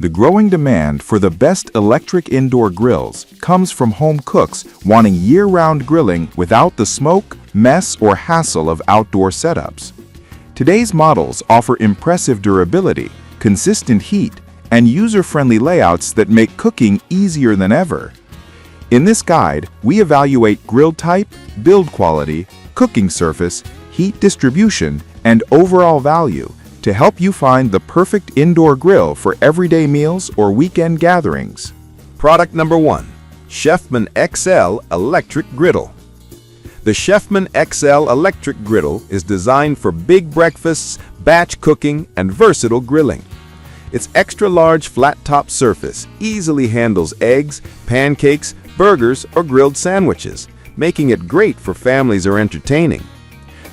The growing demand for the best electric indoor grills comes from home cooks wanting year-round grilling without the smoke, mess, or hassle of outdoor setups. Today's models offer impressive durability, consistent heat, and user-friendly layouts that make cooking easier than ever. In this guide, we evaluate grill type, build quality, cooking surface, heat distribution, and overall value to help you find the perfect indoor grill for everyday meals or weekend gatherings. Product number 1. Chefman XL Electric Griddle. The Chefman XL Electric Griddle is designed for big breakfasts, batch cooking, and versatile grilling. Its extra-large flat-top surface easily handles eggs, pancakes, burgers, or grilled sandwiches, making it great for families or entertaining.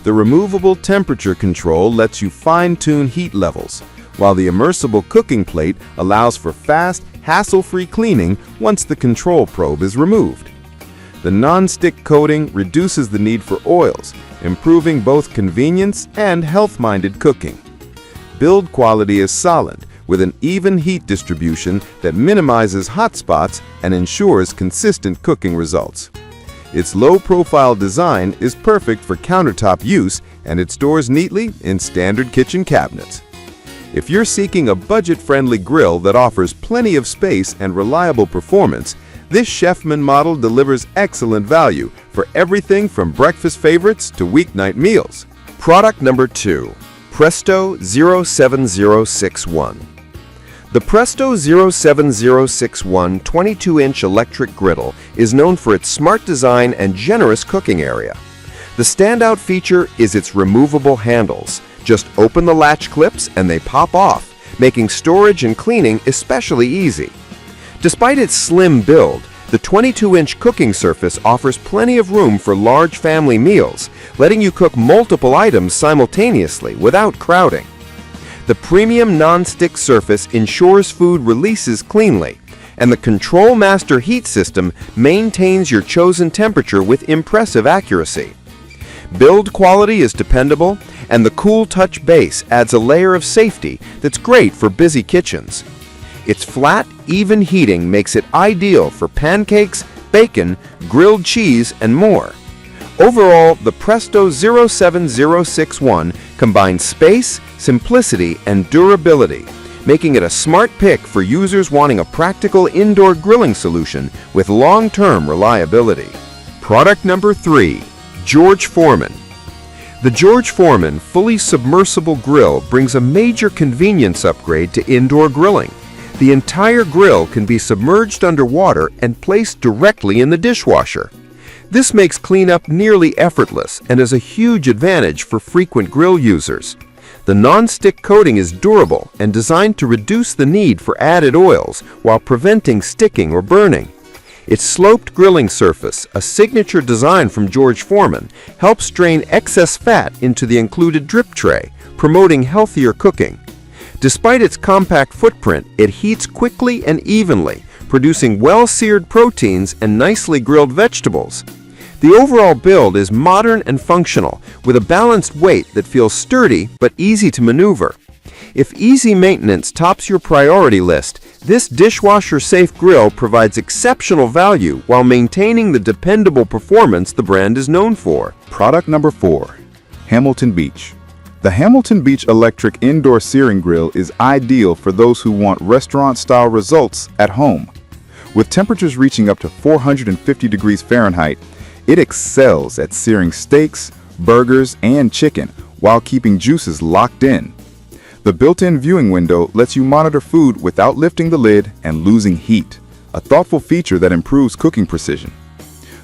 The removable temperature control lets you fine-tune heat levels, while the immersible cooking plate allows for fast, hassle-free cleaning once the control probe is removed. The non-stick coating reduces the need for oils, improving both convenience and health-minded cooking. Build quality is solid, with an even heat distribution that minimizes hot spots and ensures consistent cooking results. Its low-profile design is perfect for countertop use, and it stores neatly in standard kitchen cabinets. If you're seeking a budget-friendly grill that offers plenty of space and reliable performance, this Chefman model delivers excellent value for everything from breakfast favorites to weeknight meals. Product number 2. Presto 07061. The Presto 07061 22-inch electric griddle is known for its smart design and generous cooking area. The standout feature is its removable handles. Just open the latch clips and they pop off, making storage and cleaning especially easy. Despite its slim build, the 22-inch cooking surface offers plenty of room for large family meals, letting you cook multiple items simultaneously without crowding. The premium non-stick surface ensures food releases cleanly, and the Control Master heat system maintains your chosen temperature with impressive accuracy. Build quality is dependable, and the Cool Touch base adds a layer of safety that's great for busy kitchens. Its flat, even heating makes it ideal for pancakes, bacon, grilled cheese, and more. Overall, the Presto 07061 combines space, simplicity, and durability, making it a smart pick for users wanting a practical indoor grilling solution with long-term reliability. Product number 3. George Foreman. The George Foreman fully submersible grill brings a major convenience upgrade to indoor grilling. The entire grill can be submerged underwater and placed directly in the dishwasher. This makes cleanup nearly effortless and is a huge advantage for frequent grill users. The non-stick coating is durable and designed to reduce the need for added oils while preventing sticking or burning. Its sloped grilling surface, a signature design from George Foreman, helps drain excess fat into the included drip tray, promoting healthier cooking. Despite its compact footprint, it heats quickly and evenly, producing well-seared proteins and nicely grilled vegetables. The overall build is modern and functional, with a balanced weight that feels sturdy but easy to maneuver. If easy maintenance tops your priority list, this dishwasher-safe grill provides exceptional value while maintaining the dependable performance the brand is known for. Product number 4. Hamilton Beach. The Hamilton Beach Electric Indoor Searing Grill is ideal for those who want restaurant-style results at home. With temperatures reaching up to 450 degrees Fahrenheit, it excels at searing steaks, burgers, and chicken while keeping juices locked in. The built-in viewing window lets you monitor food without lifting the lid and losing heat, a thoughtful feature that improves cooking precision.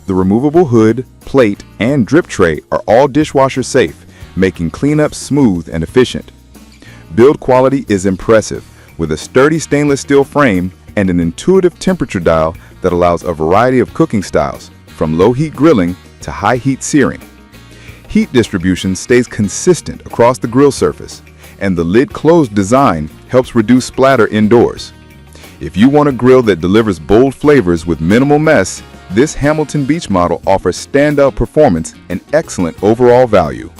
The removable hood, plate, and drip tray are all dishwasher safe, making cleanup smooth and efficient. Build quality is impressive, with a sturdy stainless steel frame and an intuitive temperature dial that allows a variety of cooking styles, from low-heat grilling to high-heat searing. Heat distribution stays consistent across the grill surface, and the lid-closed design helps reduce splatter indoors. If you want a grill that delivers bold flavors with minimal mess, this Hamilton Beach model offers standout performance and excellent overall value.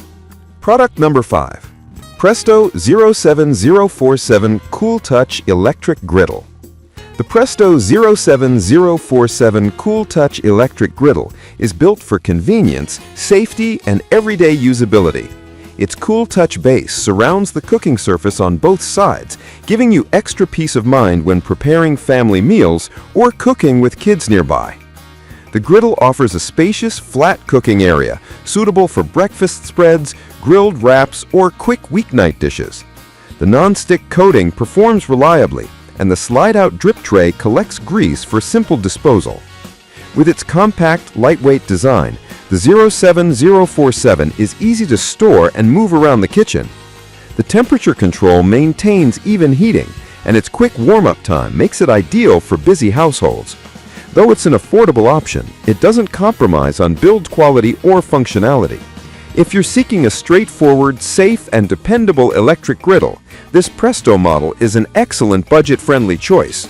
Product number 5. Presto 07047 Cool Touch Electric Griddle. The Presto 07047 Cool Touch Electric Griddle is built for convenience, safety, and everyday usability. Its Cool Touch base surrounds the cooking surface on both sides, giving you extra peace of mind when preparing family meals or cooking with kids nearby. The griddle offers a spacious, flat cooking area, suitable for breakfast spreads, grilled wraps, or quick weeknight dishes. The non-stick coating performs reliably, and the slide-out drip tray collects grease for simple disposal. With its compact, lightweight design, the 07047 is easy to store and move around the kitchen. The temperature control maintains even heating, and its quick warm-up time makes it ideal for busy households. Though it's an affordable option, it doesn't compromise on build quality or functionality. If you're seeking a straightforward, safe, and dependable electric griddle, this Presto model is an excellent budget-friendly choice.